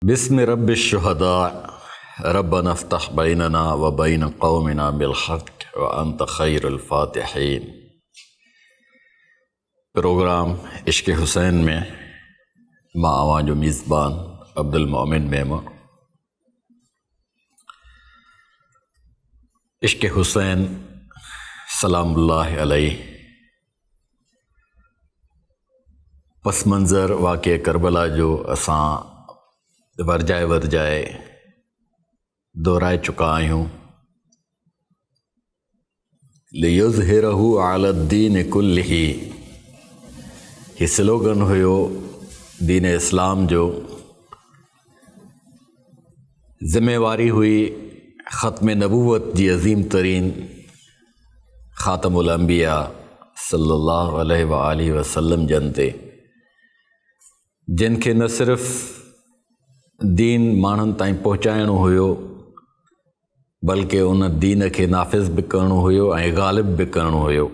बिस्म रब्बिश्शुहदा रब्बना अफ्तह बैनना व बैन कौमिना बिलहक़ व अंत खैरुल फातिहीन। प्रोग्राम इश्क़ हुसैन में मां आवां जो मेज़बान अब्दुल मोमिन मेमा। इश्क़ हुसैन सलामुल्लाह अलैहि पस मंज़र वाक़े करबला जो असां वरजाए दोहराए चुका आहियूं। लियुज़हिरहु अलद्दीन कुल्लिही ही स्लोगन हुयो दीन इस्लाम जो। ज़िम्मेवारी हुई ख़त्म नबूवत जी अज़ीम तरीन ख़ातमुल अंबिया सल्लल्लाहु अलैहि व आलिहि वसल्लम जन ते, जिन खे न सिर्फ़ दीन माण्हुनि ताईं पहुचाइणो हुयो बल्कि उन दीन खे नाफ़िज़ बि करणो हुयो ऐं ग़ालिब बि करणो हुयो।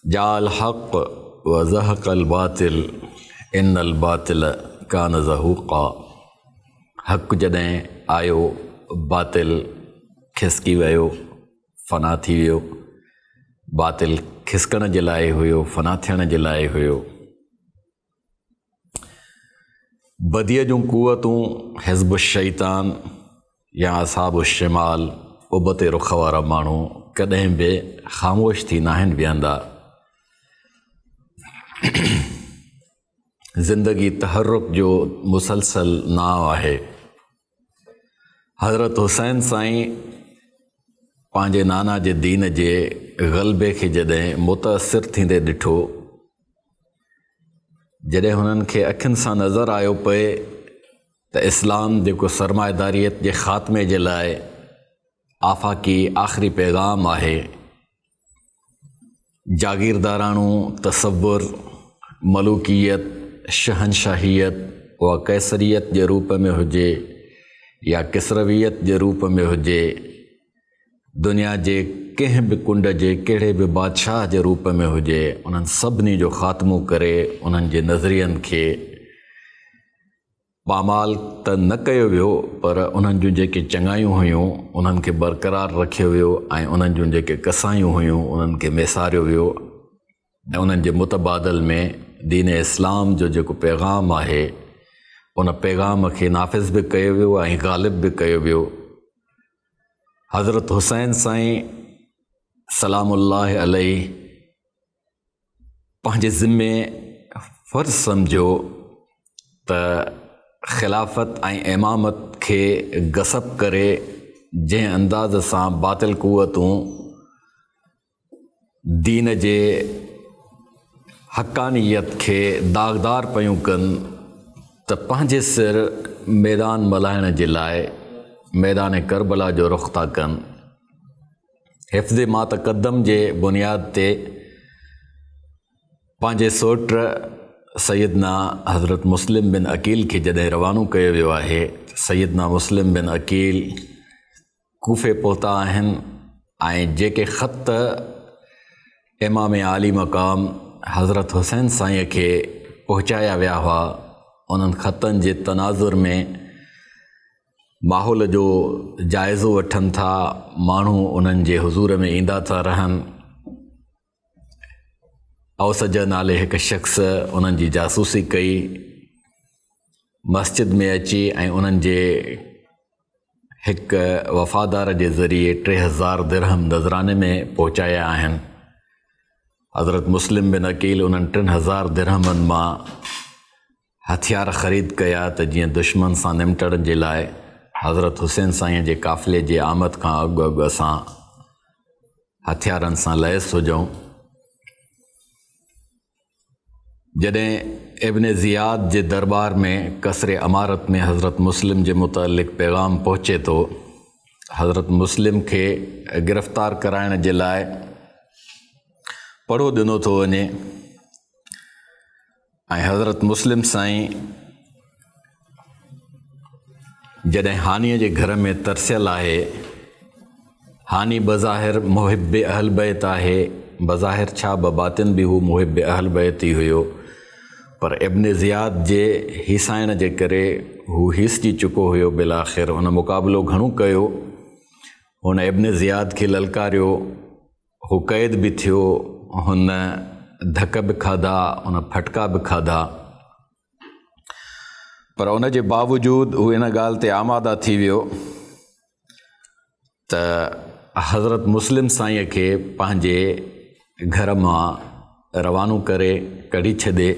जाअल हक़ व ज़हक़ल बातिल इन्नल बातिल कान ज़हूक़ा। हक़ जॾहिं आयो बातिल खिसकी वियो, फ़ना थी वियो। बातिल खिसकण जे लाइ हुयो, फ़ना थियण जे लाइ हुयो। बदीअ जूं क़ुवतूं हिज़्ब शैतान या असहाब शिमाल उबते रुख़ वारा माण्हू कॾहिं बि ख़ामोश थी नाहिनि विहंदा। ज़िंदगी तहरुक जो मुसलसल नाव आहे। हज़रत हुसैन साईं पंहिंजे नाना जे दीन जे ग़लबे खे जॾहिं मुतासिर थींदे ॾिठो, जॾहिं हुननि खे अखियुनि सां नज़र आयो पए त इस्लाम जेको सरमाएदारियत जे ख़ात्मे जे लाइ आफ़ाक़ी आख़िरी पैगाम आहे, जागीरदाराणो तसव्वुर, मलूकियत, शहनशाहियत व कैसरियत जे रूप में हुजे या किसरवियत जे रूप में हुजे, दुनिया जे कंहिं बि कुंड जे कहिड़े बि बादशाह जे रूप में हुजे, उन्हनि सभिनी जो ख़ात्मो करे उन्हनि जे नज़रियनि खे पामाल त न कयो वियो, पर उन्हनि जूं जेके चङायूं हुयूं उन्हनि खे बरक़रार रखियो वियो ऐं उन्हनि जूं जेके कसायूं हुयूं उन्हनि खे मेसारियो वियो। ऐं उन्हनि जे मुतबादल में दीन इस्लाम जो जेको पैगाम आहे उन पैगाम खे नाफ़िज़ बि कयो वियो ऐं ग़ालिब बि कयो वियो। हज़रत हुसैन साईं सलामुल्लाह अलैहि पंहिंजे ज़िम्मे फ़र्ज़ सम्झो त ख़िलाफ़त ऐं इमामत खे गसब करे जंहिं अंदाज़ सां बातिल क़ुवतूं दीन जे हक़ानियत खे दाग़दार पियूं कनि, त पंहिंजे सिर मैदान मल्हाइण जे लाइ मैदान करबला जो रुख़ था कनि। हिफ़्ज़ मा तक़द्दम जे बुनियाद ते पंहिंजे सोट सैयदना हज़रत मुस्लिम बिन अकील खे जॾहिं रवानो कयो वियो आहे, सैयदना मुस्लिम बिन अकील कूफ़े पहुता आहिनि ऐं जेके ख़त इमाम आली मक़ाम हज़रत हुसैन साईं खे पहुचाया विया हुआ, उन्हनि ख़तनि जे तनाज़ुर में माहौल जो जाइज़ो वठनि था, माण्हू उन्हनि जे हुज़ूर में ईंदा था रहनि। औसज नाले हिकु शख़्स उन्हनि जी जासूसी कई, मस्जिद में अची ऐं उन्हनि जे हिकु वफ़ादार जे ज़रिए 3000 दिरहम नज़राने में पहुचाया आहिनि। हज़रत मुस्लिम बिन अकील उन्हनि 3000 दिरहमनि मां हथियार ख़रीद कया त जीअं दुश्मन सां निमटण जे लाइ हज़रत हुसैन साईं जे काफ़िले जे आमद खां अॻु अॻु असां हथियारनि सां लैस हुजूं। जॾहिं इब्न ज़ियाद जे दरबार में कसरे अमारत में हज़रत मुस्लिम जे मुतअल्लिक़ पैगाम पहुचे थो, हज़रत मुस्लिम खे गिरफ़्तार कराइण जे लाइ पड़ो ॾिनो थो वञे ऐं हज़रत मुस्लिम साईं जॾहिं हानीअ जे घर में तरसियल आहे, हानी बज़ाहिर मुहिब अहल बैत आहे, बज़ाहिर छा बबातिन बि हू मुहिब अहल बैत ई हुयो, पर इब्न ज़ियाद जे हिसाइण जे करे हू हिसजी चुको हुयो। बिलाख़िर हुन मुक़ाबिलो घणो कयो, हुन इब्न ज़ियाद खे ललकारियो, हू क़ैद बि थियो, हुन धक बि खाधा, हुन फटका बि खाधा, पर उन जे बावजूदु हू इन ॻाल्हि ते आमादा थी वियो त हज़रत मुस्लिम साईंअ खे पंहिंजे घर मां रवानो करे कढी छॾे।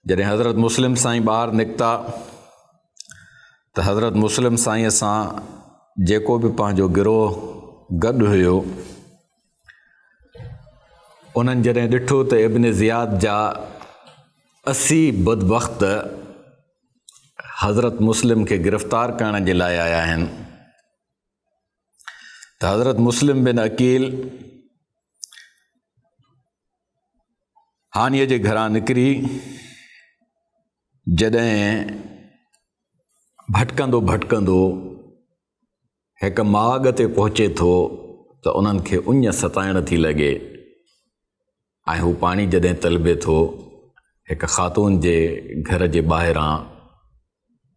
जॾहिं हज़रत मुस्लिम साईं ॿाहिरि निकिता त हज़रत मुस्लिम साईंअ सां जेको बि पंहिंजो गिरोह गॾु हुयो, उन्हनि जॾहिं ॾिठो त इब्न ज़ियाद जा 80 बदबख़्त हज़रत मुस्लिम खे गिरफ़्तार करण जे लाइ आया आहिनि, त हज़रत मुस्लिम बिन अकील हानीअ जे घरां निकिरी जॾहिं भटकंदो भटकंदो हिकु माॻ ते पहुचे थो त उन्हनि खे उञ सताइण थी लॻे ऐं हू पाणी जॾहिं तलबे थो, हिकु ख़ातून जे घर जे ॿाहिरां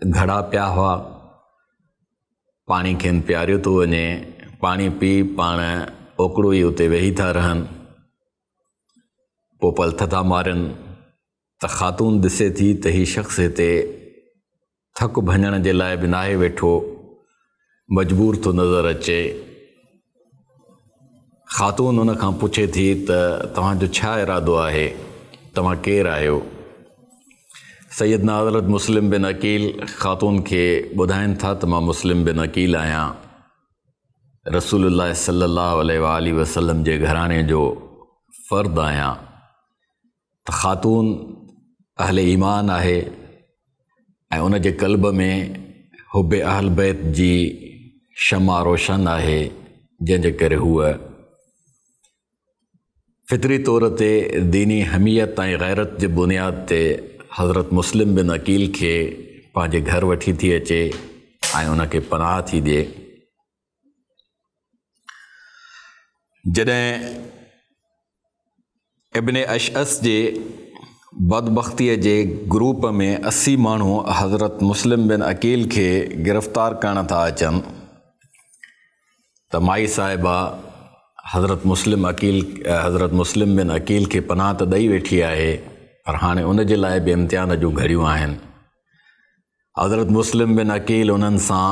घड़ा पिया हुआ, पाणी खेनि पियारियो थो वञे, पाणी पी पाण ओकड़ो ई उते वेही था रहनि, पोइ पलथ था मारनि त ख़ातून ॾिसे थी त हीउ शख़्स हिते थकु भञण जे लाइ बि नाहे वेठो, मजबूर थो नज़र अचे। ख़ातून उन खां पुछे थी त तव्हांजो छा इरादो आहे, तव्हां केरु आहियो? सैयदना हज़रत मुस्लिम बिन अकील ख़ातून खे ॿुधाइनि था त मां मुस्लिम बिन अकील आहियां, रसूलुल्लाह सल्लल्लाहु अलैहि वसल्लम जे घराणे जो फ़र्द आहियां। त ख़ातून अहले ईमान आहे ऐं उन जे क़ल्ब में हुब अहल बैत जी शमा रोशन आहे, जंहिंजे करे हूअ फितरी तौर ते दीनी हमियत ऐं गैरत जे बुनियाद ते हज़रत मुस्लिम बिन अकील खे पंहिंजे घर वठी थी अचे ऐं उनखे पनाह थी ॾिए। जॾहिं इब्न अशअस जे बदबख़्तीअ जे ग्रुप में 80 माण्हू हज़रत मुस्लिम बिन अकील खे गिरफ़्तार करण था अचनि त माई साहिबा हज़रत मुस्लिम बिन अकील खे पनाह त ॾेई वेठी आहे, पर हाणे उन जे लाइ बि इम्तिहान जूं घड़ियूं आहिनि। हज़रत मुस्लिम बिन अकील उन्हनि सां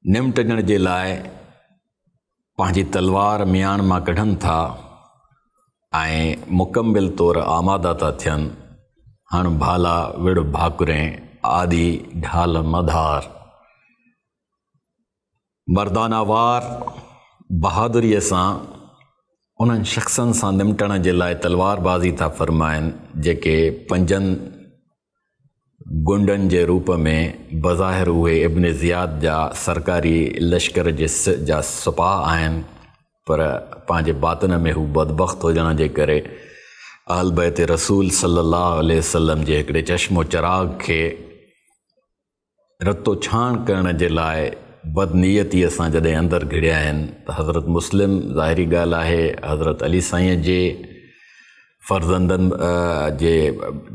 निमटजण जे लाइ पंहिंजी तलवार मियाण मां कढनि था ऐं मुकमिल तौर आमादा था थियनि। हण भाला विड़ भाकुरें आदि ढाल मधार, मर्दाना वार बहादुरीअ सां उन्हनि शख़्सनि सां निमटण जे लाइ तलवारबाज़ी था फ़रमाइनि, जेके 5 गुंडनि जे रूप में बज़ाहिर उहे इब्न ज़ियाद जा सरकारी लश्कर जा सिपाह आहिनि, पर पंहिंजे बातिन में हू बदबख़्त हुजण जे करे अहल बैत रसूल सल्लल्लाहु अलैहि वसल्लम जे हिकिड़े चश्मो चिराग खे रतो छाण करण जे लाइ बदनीयतीअ सां जॾहिं अंदरि घिड़िया आहिनि त हज़रत मुस्लिम ज़ाहिरी ॻाल्हि आहे हज़रत अली साईं जे फ़र्ज़ंदनि जे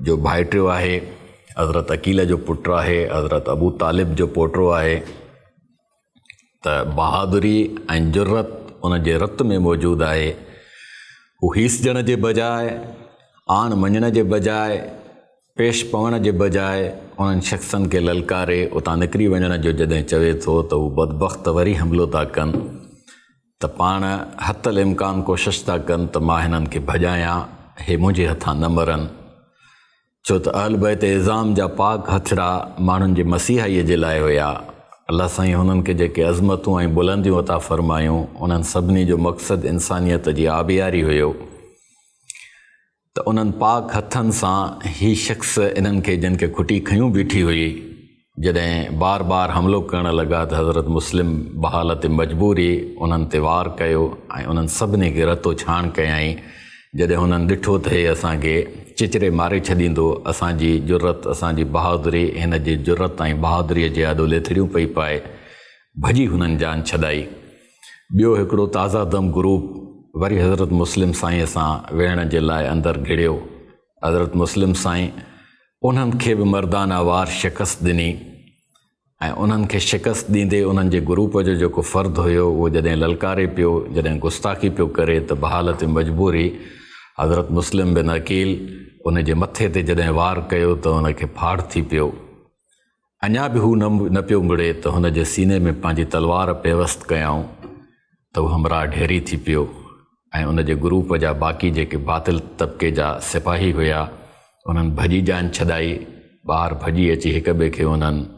जो भाइटियो आहे, हज़रत अकील जो पुटु आहे, हज़रत अबू तालिब जो पोटो आहे, त बहादुरी ऐं जुर्रत उन जे रत में मौजूदु आहे। हू हीसजण जे बजाए, आण मञण जे बजाए, पेश पवण जे बजाए उन्हनि शख़्सनि खे ललकारे उतां निकिरी वञण जो जॾहिं चवे थो त हू बदबख़्त वरी हमिलो था कनि त पाण हथल इम्कान कोशिशि था कनि त मां हिननि खे भॼायां, हे मुंहिंजे हथां न मरनि, छो त अहल बैत इज़ाम जा पाक हथड़ा माण्हुनि जे मसीहाईअ जे लाइ हुया। अलाह साईं हुननि खे जेके अज़मतूं ऐं बुलंदियूं अता फ़रमायूं, उन्हनि सभिनी जो मक़सदु इंसानियत जी आबियारी हुयो। त उन्हनि पाक हथनि सां ही शख़्स इन्हनि खे जिन खे खुटी खयूं बीठी हुई, जॾहिं बार बार हमिलो करण लॻा त हज़रत मुस्लिम बहालत मजबूरी उन्हनि ते वार कयो ऐं उन्हनि सभिनी खे रतो छाण कयईं। जॾहिं हुननि ॾिठो त हे असांखे चिचरे मारे छॾींदो, असांजी जुर्रत असांजी बहादुरी हिन जी जुर्रत ऐं बहादुरीअ जे आॾो लेथड़ियूं पई पाए, भॼी हुननि जान छॾाई। ॿियो हिकिड़ो ताज़ा दम ग्रुप वरी हज़रत मुस्लिम साईं सां वेहण जे लाइ अंदरि घिड़ियो हज़रत मुस्लिम साईं उन्हनि खे बि मर्दाना वार शिकस्त ॾिनी ऐं उन्हनि खे शिकस्त ॾींदे उन्हनि जे ग्रुप जो जेको फ़र्दु हुयो उहो जॾहिं ललकारे पियो, जॾहिं गुस्ताखी पियो करे, त बहालत मजबूरी हज़रत मुस्लिम बिन अकील उन जे मथे ते जॾहिं वार कयो त उनखे फाड़ थी पियो। अञा बि हू न पियो मुड़े त हुन जे सीने में पंहिंजी तलवार पेवस्त कयऊं त हू हमरा ढेरी थी पियो ऐं उन जे ग्रुप जा बाक़ी जेके बातिल तबिके जा सिपाही हुया उन्हनि भॼी जान छॾाई। ॿाहिरि भॼी अची हिक ॿिए खे उन्हनि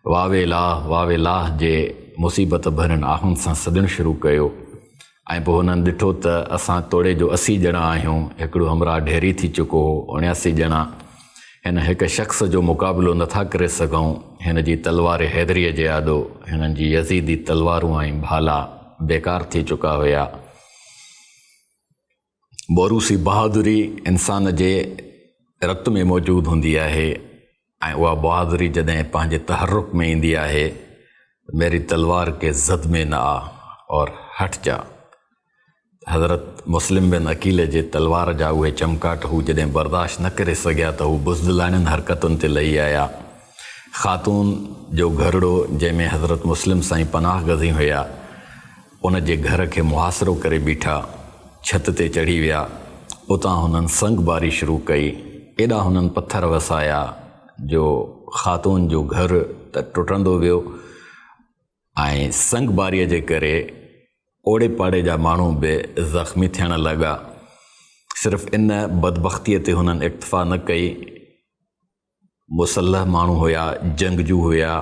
वावे लाह जे मुसीबत भरियनि आहुनि सां सॾणु शुरू कयो ऐं पोइ हुननि ॾिठो त असां तोड़े जो 80 ॼणा आहियूं, हिकिड़ो हमरा ढेरी थी चुको हो 79 ॼणा, हिन हिकु शख़्स जो मुक़ाबिलो नथा करे सघूं। हिन जी तलवार हैदरीअ जे आॾो, हिननि जी यज़ीदी तलवारूं ऐं भाला बेकार थी चुका हुया। बोरूसी बहादुरी इंसान जे रत में मौजूदु हूंदी आहे ऐं उहा बहादुरी जॾहिं पंहिंजे तहरुक में ईंदी आहे, मेरी तलवार के ज़द में न आ और हट जा। हज़रत मुस्लिम बिन अकील जे तलवार जा उहे चमकाट हू जॾहिं बर्दाश्त न करे सघिया त हू बुज़दिलाननि हरकतुनि ते लही आया। ख़ातून जो घरड़ो जंहिंमें हज़रत मुस्लिम साईं पनाह गज़ी हुया उन जे घर खे मुहासिरो करे बीठा, छत ते चढ़ी विया। उतां हुननि संगबारी शुरू कई, एॾा हुननि पथर वसाया जो ख़ातून जो घर त टुटंदो वियो ऐं संगबारीअ जे करे ओड़े पाड़े जा माण्हू बि ज़ख़्मी थियण लॻा। सिर्फ़ु इन बदबख़्तीअ ते हुननि इक्तफ़ा न कई, मुसल्लह माण्हू हुया, जंगजू हुया,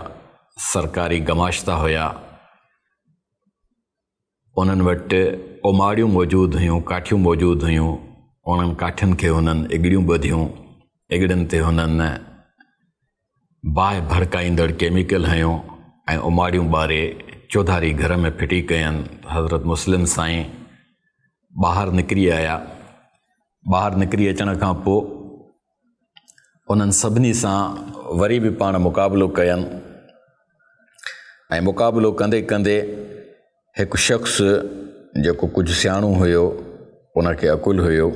सरकारी गमाश्ता हुया, उन्हनि वटि उमाड़ियूं मौजूदु हुयूं, काठियूं मौजूदु हुयूं। उन्हनि काठियुनि खे हुननि इगड़ियूं ॿधियूं, इगड़ियुनि ते हुननि बाहि भड़काईंदड़ केमिकल हयूं ऐं उमाड़ियूं ॿारे चौधारी घर में फिटी कयनि। हज़रत मुस्लिम साईं ॿाहिरि निकिरी आया। ॿाहिरि निकिरी अचण खां पोइ उन्हनि सभिनी सां वरी बि पाण मुक़ाबिलो कयनि ऐं मुक़ाबिलो कंदे कंदे हिकु शख़्स जेको कुझु सियाणो हुयो, उनखे अकुल हुयो,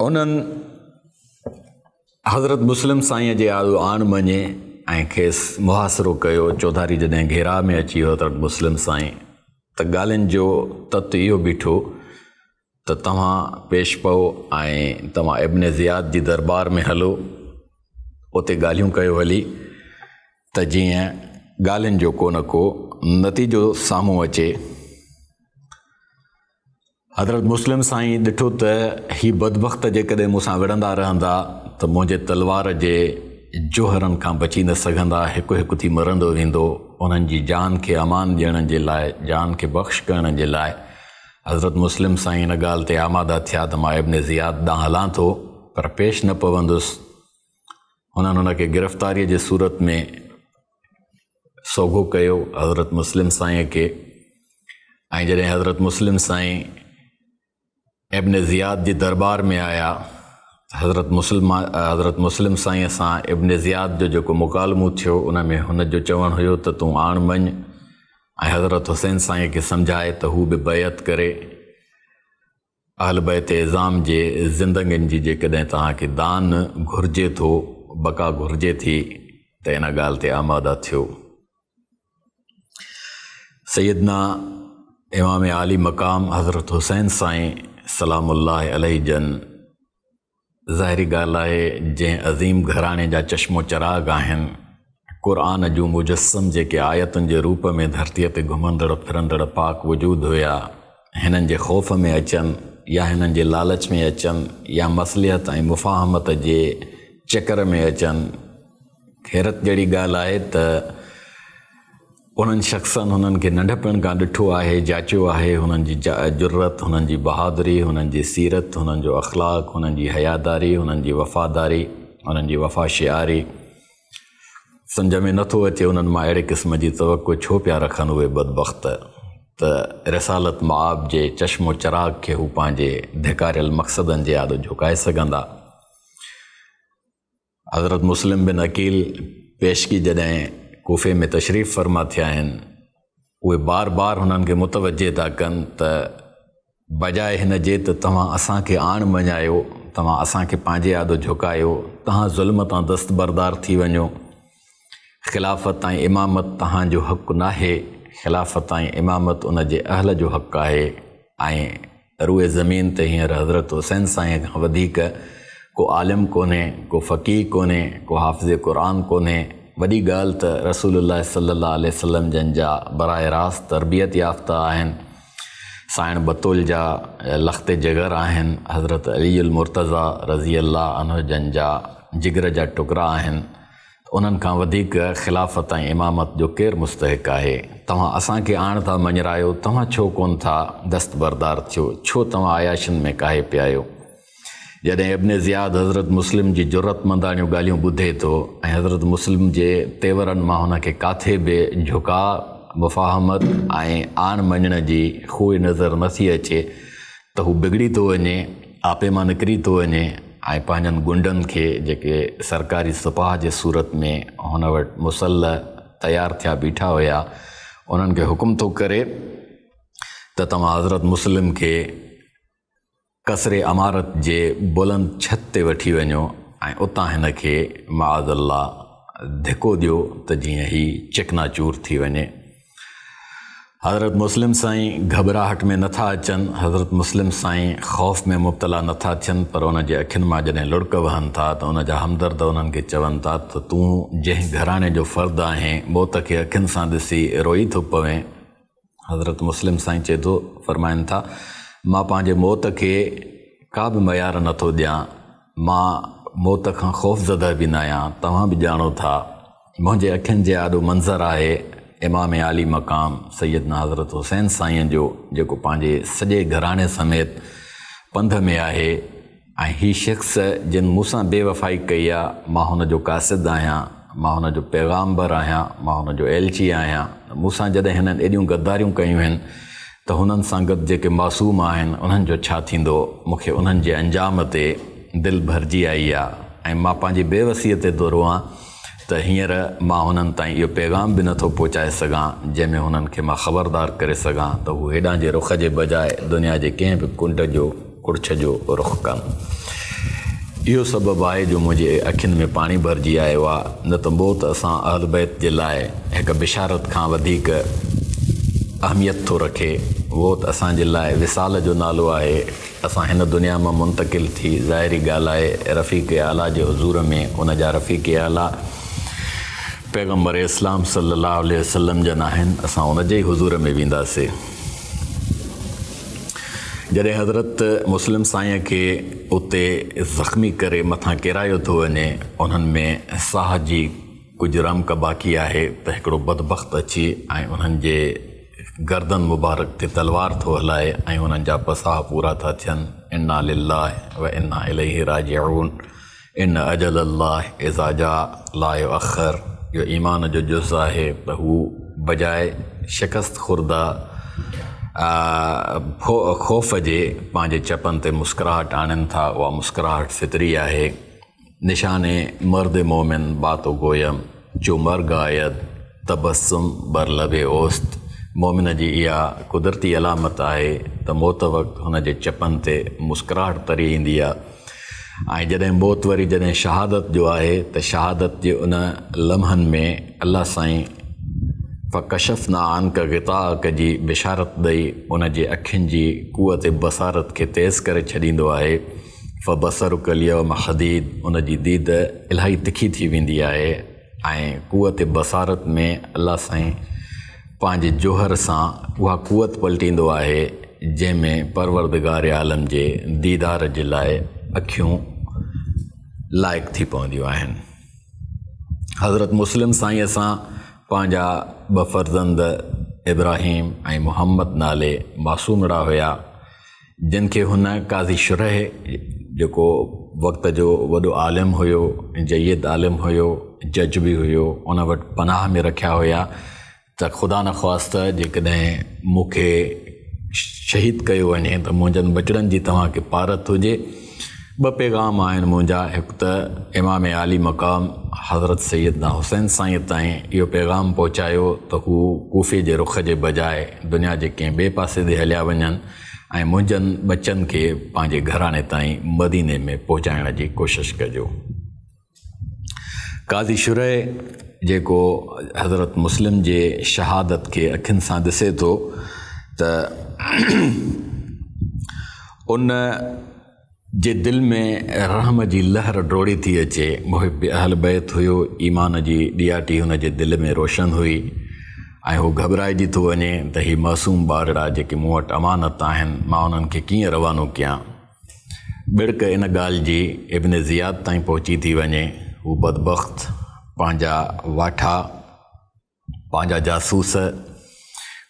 उन्हनि हज़रत मुस्लिम साईं जे आॾो आण मञे ऐं खेसि मुहासिरो कयो। चौधारी जॾहिं घेरा में अची वियो हज़रत मुस्लिम साईं त ॻाल्हियुनि जो तत इहो बीठो त तव्हां पेश पओ ऐं तव्हां इब्न ज़ियाद जी दरबार में हलो, उते ॻाल्हियूं कयो हली त जीअं ॻाल्हियुनि जो को न को नतीजो साम्हूं अचे। हज़रत मुस्लिम साईं ॾिठो त ही बदबख़्त जेकॾहिं मूंसां विढ़ंदा रहंदा त मुंहिंजे तलवार जे जोहरनि खां बची न सघंदा, हिकु हिकु थी मरंदो वेंदो। उन्हनि जी जान खे अमान ॾियण जे लाइ, जान खे बख़्श करण जे लाइ हज़रत मुस्लिम साईं इन ॻाल्हि ते आमादा थिया त मां इब्न ज़ियाद ॾांहुं हलां थो, पर पेश न पवंदुसि। हुननि हुनखे गिरफ़्तारीअ जे सूरत में सोघो कयो हज़रत मुस्लिम साईं खे। ऐं जॾहिं हज़रत मुस्लिम साईं इब्न ज़ियाद जी दरबार में आया, हज़रत मुस्लिम साईं सां इब्न ज़ियाद जो जेको मुकालमो थियो उन में हुन जो चवणु हुयो त तूं आण मञ ऐं हज़रत हुसैन साईं खे सम्झाए त हू बि बैत करे। अहल बैत इज़ाम जे ज़िंदगियुनि जी जेकॾहिं तव्हांखे दान घुरिजे थो, बका घुरिजे थी, त इन ॻाल्हि ते आमादा थियो। सैयदना इमाम आली मक़ाम हज़रत हुसैन साईं सलामुल्लाह अलैहि जन ज़ाहिरी ॻाल्हि आहे जंहिं अज़ीम घराणे जा चश्मो चिराग आहिनि, क़ुर जूं मुजस्सम जेके आयतुनि जे रूप में धरतीअ ते घुमंदड़ फिरंदड़ पाक वजूद हुया, हिननि जे ख़ौफ़ में अचनि या हिननि जे लालच में अचनि या मसलिहत ऐं मुफ़ाहमत जे चकर में अचनि, हैरत जहिड़ी ॻाल्हि आहे त उन्हनि शख़्सनि हुननि खे नंढपण खां ॾिठो आहे, जाचियो आहे, हुननि जी जुर्रत, हुननि जी बहादुरी, हुननि जी सीरत, हुननि जो अख़लाक़, हुननि जी हयादारी, हुननि जी वफ़ादारी, हुननि जी वफ़ाशियारी। सम्झ में नथो अचे उन्हनि मां अहिड़े क़िस्म जी तवक़ो छो पिया रखनि उहे बदबख़्त त रिसालत मआब जे चश्मो चिराग खे हू पंहिंजे धिकारियल मक़सदनि जे आॾो झुकाए सघंदा। हज़रत मुस्लिम बिन अकील पेशगी जॾहिं कूफ़े में तशरीफ़ फरमा थिया आहिनि, उहे बार बार हुननि खे मुतवजे था कनि त बजाए हिन जे त तव्हां असांखे आण मञायो, तव्हां असांखे पंहिंजे आॾो झुकायो, तव्हां ज़ुल्म तां दस्तबरदार थी वञो। ख़िलाफ़त ऐं इमामत तव्हांजो हक़ु नाहे, ख़िलाफ़त ऐं इमामत उन जे अहल जो हक़ु आहे। ऐं रूए ज़मीन ते हींअर हज़रत हुसैन साईं खां वधीक को आलिम कोन्हे, को फ़क़ीह कोन्हे, को हाफ़िज़ क़ुरान कोन्हे। वॾी ॻाल्हि त रसूलुल्लाह सल्लल्लाहु अलैहि वसल्लम जन जा बराए रास्त तरबियत याफ़्ता आहिनि, साइण बतूल जा लख़्ते जिगर आहिनि, हज़रत अली मुर्तज़ा रज़ी अल्लाह अन्हु जन जा जिगर जा टुकड़ा आहिनि। उन्हनि खां वधीक ख़िलाफ़त ऐं इमामत जो केरु मुस्तहिक़ आहे? तव्हां असांखे आण था मञरायो, तव्हां छो कोन था दस्तबरदार थियो? छो तव्हां आयाशनि में काहे पिया आहियो? जॾहिं इब्न ज़ियाद हज़रत मुस्लिम जी ज़रूरतमंदाणियूं ॻाल्हियूं ॿुधे थो ऐं हज़रत मुस्लिम जे तेवरनि मां हुनखे काथे बि झुका मुफ़ाहमत ऐं आण मञण जी ख़ूइ नज़र नथी अचे त हू बिगड़ी थो वञे, आपे मां निकिरी थो वञे ऐं पंहिंजनि गुंडनि खे जेके सरकारी सिपाह जे सूरत में हुन वटि मुसल्ह तयारु थिया बीठा हुया, उन्हनि खे हुकुम थो करे त तव्हां हज़रत मुस्लिम खे कसरे अमारत जे बुलंद छत ते वठी वञो ऐं उतां हिन खे माअज़ल्ला धिको ॾियो त जीअं ही चिकनाचूर थी वञे। हज़रत मुस्लिम साईं घबराहट में नथा अचनि, हज़रत मुस्लिम साईं ख़ौफ़ में मुब्तला नथा थियनि, पर उन जे अखियुनि मां जॾहिं लुड़क वहनि था त उन जा हमदर्द उन्हनि खे चवनि था त तूं जंहिं घराणे जो फ़र्दु आहे मौत खे अखियुनि सां ॾिसी रोई थो पवे। हज़रत मुस्लिम साईं चए थो, फरमाइनि था, मां पंहिंजे मौत खे का बि मयार नथो ॾियां, मां मौत खां ख़ौफ़ज़दा बि न आहियां। तव्हां बि ॼाणो था मुंहिंजे अखियुनि जे आॾो मंज़रु आहे इमाम आली मक़ाम सैयदना हज़रत हुसैन साईं जो, जेको पंहिंजे सॼे घराणे समेत पंध में आहे। ऐं हीउ शख़्स जिन मूंसां बेवफ़ाई कई आहे, मां हुन जो कासिद आहियां, मां हुन जो पैगाम्बर आहियां, मां हुन जो एलची आहियां। मूंसां जॾहिं हिननि एॾियूं गद्दारियूं कयूं आहिनि त हुननि सां गॾु जेके मासूम आहिनि उन्हनि जो छा थींदो? मूंखे उन्हनि जे अंजाम ते दिलि भरिजी आई आहे ऐं मां पंहिंजी बेवसीअ ते थो रोआं त हींअर मां हुननि ताईं इहो पैगाम बि नथो पहुचाए सघां जंहिंमें हुननि खे मां ख़बरदार करे सघां त हू हेॾां जे रुख जे बजाए दुनिया जे कंहिं बि कुंड जो कुड़छ जो रुख कनि। इहो सबबु आहे जो मुंहिंजे अखियुनि में पाणी भरिजी आयो आहे। न त मौत असां अहल बैत जे लाइ हिकु बिशारत खां वधीक अहमियत थो रखे। मौत असांजे लाइ विसाल जो नालो आहे। असां हिन दुनिया मां मुंतक़िल थी ज़ाहिरी ॻाल्हि आहे रफ़ीक़ आला जे हुज़ूर में उन जा रफ़ीक़ आला पैगम्बर इस्लाम सल्लल्लाहु अलैहि वसल्लम जन आहिनि। असां उन जे ई हुज़ूर में वेंदासीं। जॾहिं हज़रत मुस्लिम साईं खे उते ज़ख़्मी करे मथां किरायो थो वञे, उन्हनि में साह जी कुझु रमक बाक़ी आहे त हिकिड़ो बदबख़्त अची ऐं उन्हनि जे गर्दन मुबारक ते तलवार थो हलाए ऐं उन्हनि जा पसाह पूरा था थियनि। इन्ना लिल्लाहि व इन्ना इलैहि राजिऊन, इन अजल अल्लाह इज़ा जा ला युअख़्ख़र। इहो ईमान जो जुज़ आहे त हू बजाए शिकस्त खुर्दा ख़ौफ़ जे पंहिंजे चपनि ते मुस्कुराहट आणनि था। उहा मुस्कुराहट फितरी आहे। निशाने मर्द मोमिन बातो गोयम जो मर्ग आयद तबस्सुम बर लबे ओस्त। मोमिन जी इहा कुदरती अलामत आहे त मौत वक़्तु हुन जे चपनि ते मुस्कुराहट तरी ईंदी आहे। ऐं जॾहिं मौत वरी जॾहिं शहादत जो आहे त शहादत जे उन लम्हनि में अल्लाह साईं फ़कशफ़ना आनका ग़िताअक जी बिशारत ॾेई उन जे अखियुनि जी क़ुवत बसारत खे तेज़ करे छॾींदो आहे। फ़बसरुक अल-यौम हदीद, उन जी दीद इलाही तिखी थी वेंदी आहे। ऐं क़ुवत बसारत में अल्लाह साईं पंहिंजे जोहर सां उहा क़ुवत पलटींदो आहे जंहिंमें परवरदिगार आलम जे दीदार जे लाइ अखियूं लाइक़ थी पवंदियूं आहिनि। हज़रत मुस्लिम साईं सां पंहिंजा ॿ फ़र्ज़ंद इब्राहिम ऐं मुहम्मद नाले मासूमड़ा हुया, जिन खे हुन काज़ी शुरह जेको वक़्त जो वॾो आलिम हुयो, जय्यद आलिम हुयो, जज बि हुयो, उन वटि पनाह में रखिया हुया त ख़ुदा न ख़्वास्ता जेकॾहिं मूंखे शहीद कयो वञे त मुंहिंजनि बचड़नि जी तव्हांखे पारत हुजे। ॿ पैगाम आहिनि मुंहिंजा। हिकु त इमाम आली मक़ाम हज़रत सैयदना हुसैन साईं ताईं इहो पैगाम पहुचायो त हू कूफ़े जे रुख जे बजाए दुनिया जे कंहिं ॿिए पासे ते हलिया वञनि ऐं मुंहिंजनि बचनि खे पंहिंजे घराणे ताईं मदीने में पहुचाइण जी कोशिशि कजो। काज़ी शुरैह जेको हज़रत मुस्लिम जे शहादत खे अखियुनि सां ॾिसे थो त उन जे दिलि में रहम जी लहर डोड़ी थी अचे। मुहिब अहल बैत हुयो, ईमान जी ॾियाटी हुन जे दिलि में रोशन हुई ऐं हू घबराइजी थो वञे त ही मासूम ॿारड़ा जेके मूं वटि अमानत आहिनि, मां उन्हनि खे कीअं रवानो कयां। बिड़क इन ॻाल्हि जी इब्न ज़ियाद ताईं पहुची थी वञे। हू बदबख़्त पंहिंजा वाठा, पंहिंजा जासूस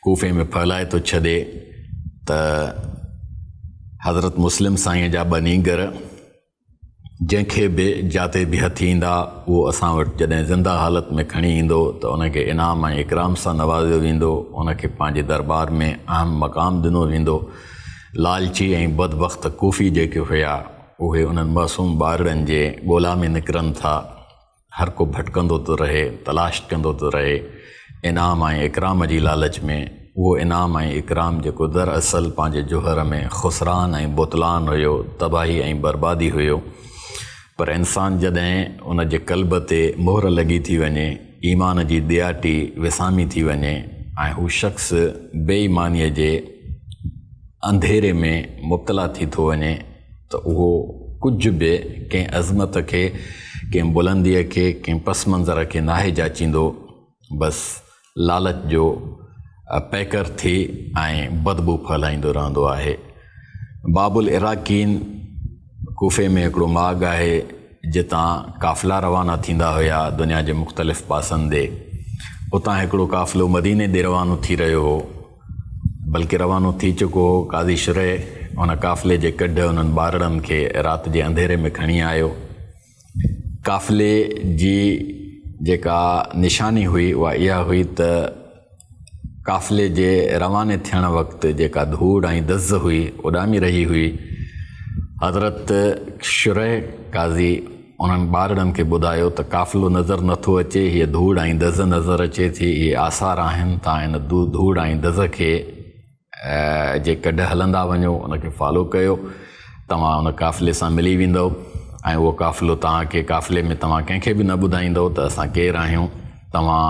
कूफ़े में फैलाए थो छॾे त हज़रत मुस्लिम साईं जा ॿनीगर जंहिंखे बि जाते बि हथी ईंदा उहो असां वटि जॾहिं ज़िंदा हालत में खणी ईंदो त उनखे इनाम ऐं इकराम सां नवाज़ियो वेंदो, उनखे पंहिंजे दरबार में अहम मक़ाम ॾिनो वेंदो। लालची ऐं बदबख़्त कूफ़ी जेके हुया उहे उन्हनि मासूम ॿारड़नि जे ॻोल्हा में निकिरनि था। हर को भटकंदो थो रहे, तलाश कंदो थो रहे इनाम ऐं इकराम जी लालच में। उहो इनाम ऐं इकराम जेको दरअसल पंहिंजे जोहर में ख़ुसरान ऐं बुतलान हुयो, तबाही ऐं बर्बादी हुयो। पर इंसान जॾहिं उन जे क़ल्ब ते मोहर लॻी थी वञे, ईमान जी ॾियाटी विसामी थी वञे ऐं हू शख़्स बेईमानीअ जे अंधेरे में मुब्तला थी थो वञे त उहो कुझु बि कंहिं अज़मत खे, कंहिं बुलंदीअ खे, कंहिं पस मंज़र खे नाहे जाचींदो। बसि लालच जो पैकर थी ऐं बदबू फैलाईंदो रहंदो आहे। बाबुल इराकीन कूफ़े में हिकिड़ो माॻ आहे जितां काफ़िला रवाना थींदा हुया दुनिया जे मुख़्तलिफ़ पासनि ॾे। उतां हिकिड़ो काफ़िलो मदीने ॾे रवानो थी रहियो हो, बल्कि रवानो थी चुको हो। काज़ी शुरैह उन काफ़िले जे कढ उन्हनि ॿारड़नि खे राति जे अंधेरे में खणी आयो। काफ़िले जी जेका निशानी हुई उहा इहा हुई त काफ़िले जे रवाने थियण वक़्तु जेका धूड़ ऐं दज़ हुई उॾामी रही हुई। हज़रत शुरैह काज़ी उन्हनि ॿारड़नि खे ॿुधायो त काफ़िलो नज़र नथो अचे, हीअ धूड़ ऐं दज़ नज़र अचे थी, इहे आसार आहिनि। तव्हां हिन धूड़ ऐं दज़ खे जे कॾहिं हलंदा वञो, उनखे फॉलो कयो, तव्हां उन काफ़िले सां मिली वेंदव ऐं उहो काफ़िलो तव्हांखे काफ़िले में तव्हां कंहिंखे बि न ॿुधाईंदव त असां केरु आहियूं। तव्हां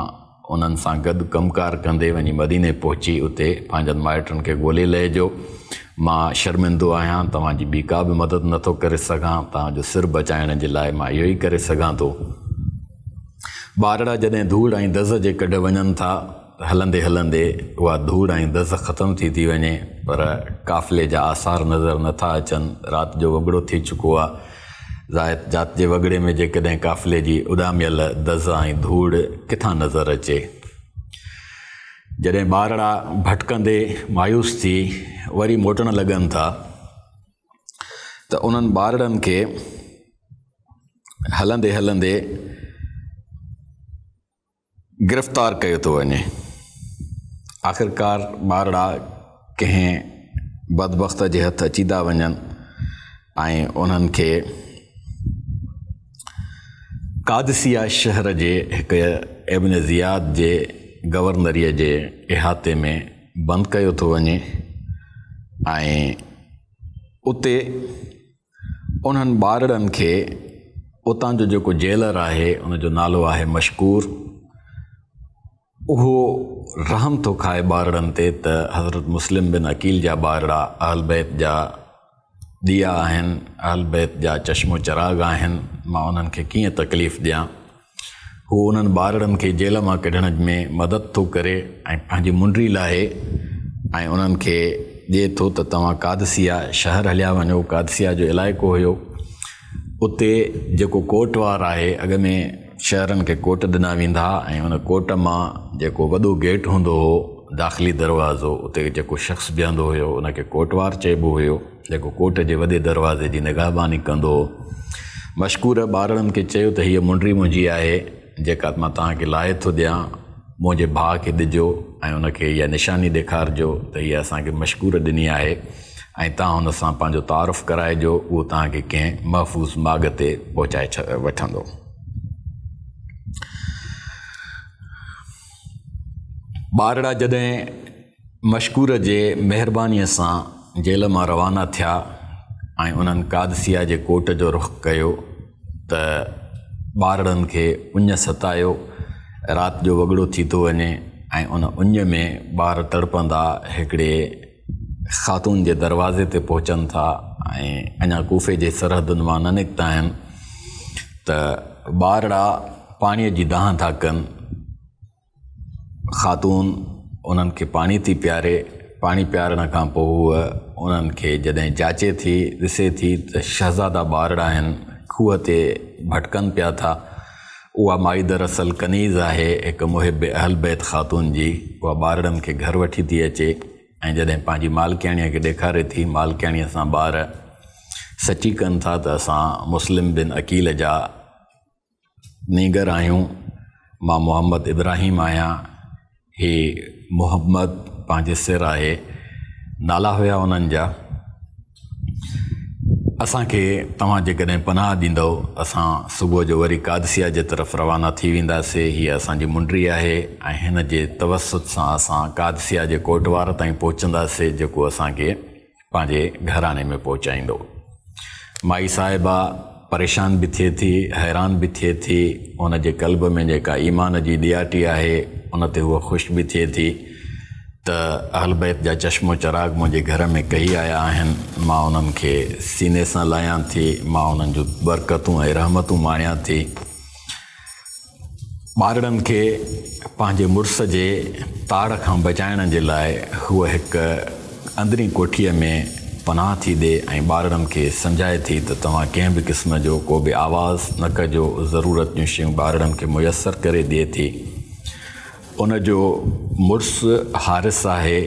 उन्हनि सां गॾु कमकार कंदे वञी मदीने पहुची उते पंहिंजनि माइटनि खे ॻोल्हे लहिजो। मां शर्मिंदो आहियां, तव्हांजी ॿी का बि मदद नथो करे सघां, तव्हांजो सिर बचाइण जे लाइ मां इहो ई करे सघां थो। ॿारड़ा जॾहिं धूड़ ऐं दज़ जे कॾ वञनि था, हलंदे हलंदे उहा धूड़ ऐं दज़ ख़तमु थी वञे, पर काफ़िले जा आसार नज़र नथा अचनि। राति जो वॻड़ो थी चुको आहे। जात जे वॻड़े में जेकॾहिं काफ़िले जी उॾामियल दज़ ऐं धूड़ किथां नज़र अचे। जॾहिं ॿारड़ा भटकंदे मायूस थी वरी मोटण लॻनि था त उन्हनि ॿारड़नि खे हलंदे हलंदे गिरफ़्तार कयो थो वञे। आख़िरकार ॿारड़ा कंहिं बदबख़्त जे हथ अची था वञनि ऐं उन्हनि खे कादसिया शहर जे हिकु इब्न ज़ियाद जे गवर्नरीअ जे इहाते में बंदि कयो थो वञे ऐं उते उन्हनि ॿारड़नि खे उतां जो जेको जेलर आहे उनजो नालो आहे मशकूर, उहो रहम थो खाए ॿारड़नि ते त हज़रत मुस्लिम बिन अकील जा ॿारड़ा अहल बैत जा दिया आहिनि, अहल बैत जा चश्मो चिराग आहिनि, मां उन्हनि खे कीअं तकलीफ़ ॾियां। हू उन्हनि ॿारड़नि खे जेल मां कढण में मदद थो करे ऐं पंहिंजी मुंडी लाहे ऐं उन्हनि खे ॾिए थो त तव्हां कादसिया शहर हलिया वञो। कादसिया जो इलाइक़ो हुयो, उते जेको कोटवार आहे, अॻ में शहरनि खे कोट ॾिना वेंदा ऐं उन कोट मां जेको वॾो गेट हूंदो हो, दाख़िली दरवाज़ो, उते जेको शख़्स बीहंदो हुयो उनखे कोटवार चइबो हुयो, जेको कोट जे वॾे दरवाज़े जी निगाहबानी कंदो हो। मशकूर ॿारड़नि खे चयो त हीअ मुंडी मुंहिंजी आहे जेका मां तव्हांखे लाहे थो ॾियां, मुंहिंजे भाउ खे ॾिजो ऐं उनखे इहा निशानी ॾेखारिजो त हीअ असांखे मशकूर ॾिनी आहे ऐं तव्हां हुन सां पंहिंजो तारुफ़ कराइजो, उहो तव्हांखे कंहिं महफ़ूज़ माॻ ते पहुचाए वठंदो। ॿारड़ा जॾहिं मशकूर जे महिरबानीअ सां जेल मां रवाना थिया ऐं उन्हनि कादसिया जे कोट जो रुख़ कयो त ॿारड़नि खे उञ सतायो, राति जो वॻड़ो थी थो वञे ऐं उन उञ में ॿार तड़पंदा हिकिड़े ख़ातून जे दरवाज़े ते पहुचनि था ऐं अञा कूफ़े जे सरहदुनि मां न निकिता आहिनि त ॿारड़ा पाणीअ जी दाह था कनि। ख़ातून उन्हनि खे पाणी थी पियारे, पाणी पियारण खां पोइ हूअ उन्हनि खे जॾहिं जाचे थी, ॾिसे थी त शहज़ादा ॿारड़ा आहिनि, खूह ते भटकनि पिया था। उहा माई दरअसल कनीज़ आहे, हिकु मुहिब अहल बैत ख़ातून जी। उहा ॿारड़नि खे घर वठी थी अचे ऐं जॾहिं पंहिंजी मालकियाणीअ खे ॾेखारे थी, मालकियाणीअ सां ॿार सची कनि था त असां मुस्लिम बिन अकील जा नीगर आहियूं, मां मोहम्मद इब्राहिम आहियां, ही मोहम्मद पंहिंजे सिर आहे, नाला हुया उन्हनि जा। असांखे तव्हां जेकॾहिं पनाह ॾींदव असां सुबुह जो वरी कादसिया जे तरफ़ रवाना थी वेंदासीं। हीअ असांजी मुंडी आहे ऐं हिन जे तवसुत सां असां कादसिया जे कोटवार ताईं पहुचंदासीं, जेको असांखे पंहिंजे घराने में पहुचाईंदो। माई साहिबा परेशान बि थिए थी, हैरान बि थिए थी। उन जे क़ल्ब में जेका ईमान जी ॾियाटी आहे उन ते उहा ख़ुशि बि थिए थी त अहल बैत जा चश्मो चराग मुंहिंजे घर में कही आया आहिनि। मां उन्हनि खे सीने सां लाहियां थी, मां उन्हनि जूं बरकतूं ऐं रहमतूं माणियां थी। ॿारड़नि खे पंहिंजे मुड़ुस जे ताड़ खां बचाइण जे लाइ हूअ हिकु अंदरी कोठीअ में पनाह थी ॾे ऐं ॿारड़नि खे सम्झाए थी त तव्हां कंहिं बि क़िस्म जो को बि आवाज़ न कजो, ज़रूरत जूं शयूं ॿारड़नि खे मुयसरु करे ॾिए थी। उन जो मुड़ुसु हारिस आहे,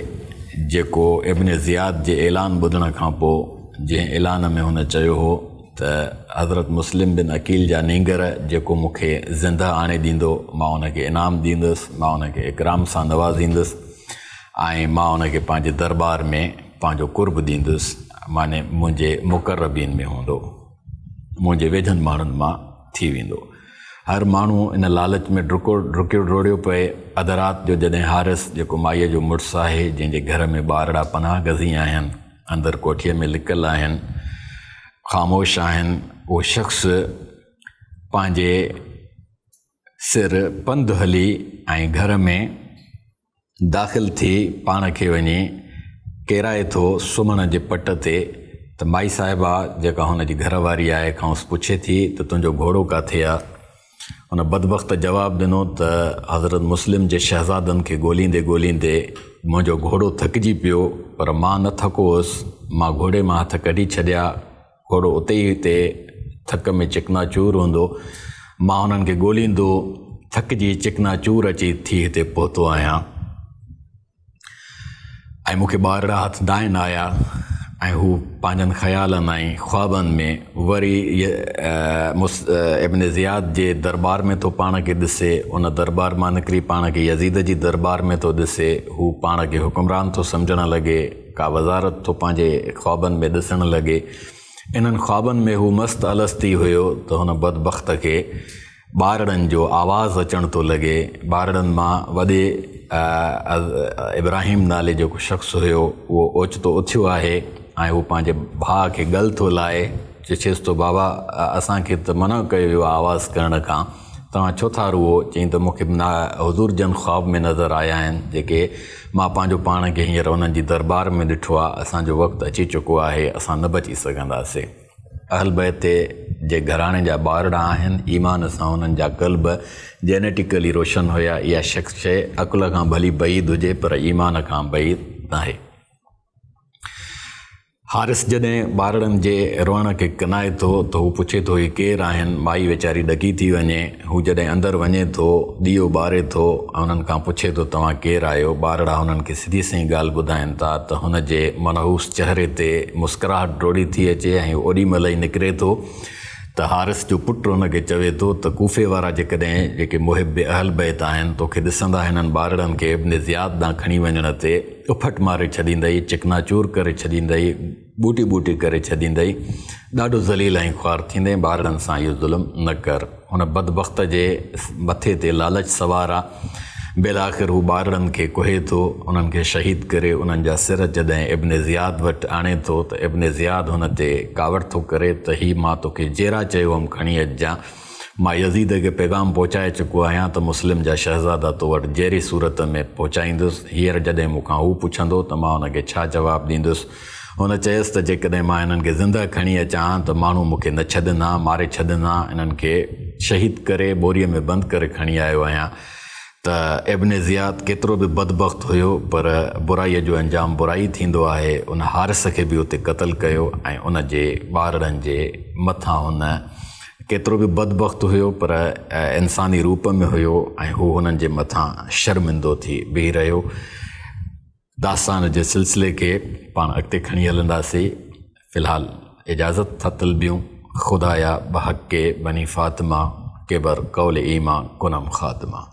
जेको इब्न ज़ियाद जे ऐलान ॿुधण खां पोइ, जंहिं ऐलान में हुन चयो हो त हज़रत मुस्लिम बिन अकील जा नींगर जेको मूंखे ज़िंदा आणे ॾींदो, मां उनखे इनाम ॾींदुसि, मां उनखे इकराम सां नवाज़ींदुसि ऐं मां उनखे पंहिंजे दरबार में पंहिंजो कुर्ब ॾींदुसि, माने मुंहिंजे मुक़र्रबीन में हूंदो, मुंहिंजे वेझनि माण्हुनि मां थी वेंदो। हर माण्हू इन लालच में डुकियो डोड़ियो पए। अध राति जो जॾहिं हारिस जेको माईअ जो मुड़ुसु आहे, जंहिंजे घर में ॿारड़ा पनाह गज़ी आहिनि, अंदरि कोठीअ में लिकियलु आहिनि, ख़ामोश आहिनि, उहो शख़्स पंहिंजे सिर पंधु हली ऐं घर में दाख़िल थी पाण खे वञी केराए थो सुम्हण जे पट ते। त माई साहिबा जेका हुनजी घरवारी आहे खांसि पुछे थी त तुंहिंजो घोड़ो किथे आहे? हुन बदबख़्त जवाबु ॾिनो त हज़रत मुस्लिम जे शहज़ादनि खे ॻोल्हींदे ॻोल्हींदे मुंहिंजो घोड़ो थकिजी पियो, पर मां न थको हुउसि। मां घोड़े मां हथ कढी छॾिया, घोड़ो उते ई हिते थक में चिकनाचूर हूंदो। मां हुननि खे ॻोल्हींदो थकिजी चिकनाचूर अची थी हिते पहुतो आहियां ऐं मूंखे ॿारड़ा हथ दाइन आया ऐं हू पंहिंजनि ख़्यालनि ऐं ख़्वाबनि में वरी इब्न ज़ियाद जे दरबार में थो पाण खे ॾिसे, उन दरबार मां निकिरी पाण खे यज़ीद जी दरबार में थो ॾिसे। हू पाण खे हुकुमरान थो सम्झणु लॻे, का वज़ारत थो पंहिंजे ख़्वाबनि में ॾिसणु लॻे। इन्हनि ख़्वाबनि में हू मस्तु अलस्ती हुयो त हुन बदबख़्त खे ॿारड़नि जो आवाज़ु अचणु थो लॻे। ॿारड़नि मां वॾे इब्राहिम नाले जेको शख़्स हुयो उहो ओचितो उथियो आहे ऐं हू पंहिंजे भाउ खे ॻल थो लाहे, चएसि थो बाबा असांखे त मना कयो वियो आहे आवाज़ु करण खां, तव्हां छो था रुओ? चई त मूंखे हुज़ूर जन ख़्वाब में नज़र आया आहिनि, जेके मां पंहिंजो पाण खे हींअर उन्हनि जी दरबार में ॾिठो आहे। असांजो वक़्तु अची चुको आहे, असां न बची सघंदासीं। अहल बैत जे घराणे जा ॿारड़ा आहिनि, ईमान सां हुननि जा क़ल्ब जेनेटिकली रोशन हुया। इहा शइ अकुल खां भली बईद हुजे पर ईमान खां बईद न आहे। हारिस जॾहिं ॿारड़नि जे रोअण खे कनाए थो त हू पुछे थो ही केरु आहिनि? माई वीचारी ॾकी थी वञे। हू जॾहिं अंदरि वञे थो ॾीओ ॿारे थो, उन्हनि खां पुछे थो तव्हां केरु आहियो? ॿारड़ा हुननि खे सिधी सही ॻाल्हि ॿुधाइनि था त हुनजे मनहूस चहिरे ते मुस्कुराहट डोड़ी थी अचे ऐं ओॾी महिल ई निकिरे थो त हारिस जो पुटु हुनखे चवे थो त कूफ़े वारा जेकॾहिं जेके मुहिब अहल बैत आहिनि तोखे ॾिसंदा हिननि ॿारड़नि खे इब्न ज़ियाद ॾांहुं खणी वञण ते उफट मारे छॾींदई, चिकनाचूर करे छॾींदई, बूटी बूटी करे छॾींदई, ॾाढो ज़लील ऐं ख़्वार थींदे। ॿारड़नि सां इहो ज़ुल्म न कर। हुन बदबख़्त जे मथे ते लालच सवार आहे। बिल आख़िर हू ॿारनि खे कोहे थो, उन्हनि खे शहीद करे उन्हनि जा सिर जॾहिं इब्न ज़ियाद वटि आणे थो त इब्न ज़ियाद हुन ते कावड़ थो करे त ही मां तोखे जहिड़ा चयो हुअमि खणी अचिजांइ, मां यज़ीद खे पैगाम पहुचाए चुको आहियां त मुस्लिम जा शहज़ादा तो वटि जहिड़ी सूरत में पहुचाईंदुसि। हींअर जॾहिं मूंखां हू पुछंदो त मां हुनखे छा जवाबु ॾींदुसि। हुन चयसि त जेकॾहिं मां हिननि खे ज़िंदा खणी अचां त माण्हू मूंखे न छॾंदा, मारे छॾंदा, इन्हनि खे शहीद करे ॿोरीअ में बंदि करे खणी आयो आहियां। त इब्न ज़ियाद केतिरो बि बदबख़्त हुयो पर बुराईअ जो अंजाम बुराई थींदो आहे। उन हारिस खे बि उते क़तलु कयो ऐं उन जे ॿारनि जे मथां हुन केतिरो बि बदबख़्त हुयो पर इंसानी रूप में हुयो ऐं हू हुननि जे मथां शर्मिंदो थी बीह रहियो। दास्तान जे सिलसिले खे पाण अॻिते खणी हलंदासीं। फ़िलहाल इजाज़त था तलबियूं। खुदाया बहक़ के बनी फ़ातिमा केबर कौल ईमा कुनम ख़ातिमा।